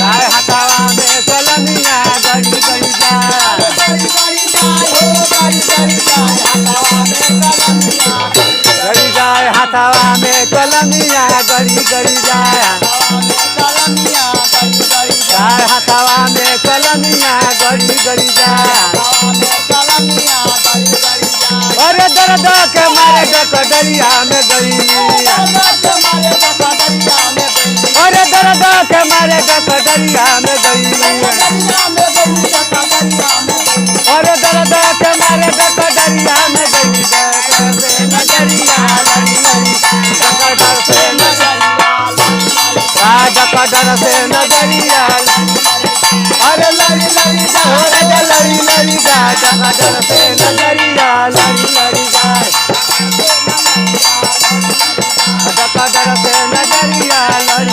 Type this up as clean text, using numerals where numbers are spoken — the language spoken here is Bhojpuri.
जाए हथवा में कलमिया गड़ी गड़ी जाए गड़ी जाए हथवा में कलमिया गड़ी गड़ी जाए जाए हथवा में कलमिया गड़ी गड़ी जाए अरे दर्द के मारे डरिया में गई अरे दर्द के मारे डरिया में गई अरे दर्द के मारे डरिया में गई नजरिया लड़ी लड़ी डर से नजरिया अरे लड़ी लड़ी लड़ी लड़ी डर से नजरिया लड़ी लड़ी जाए डर से नजरिया लड़ी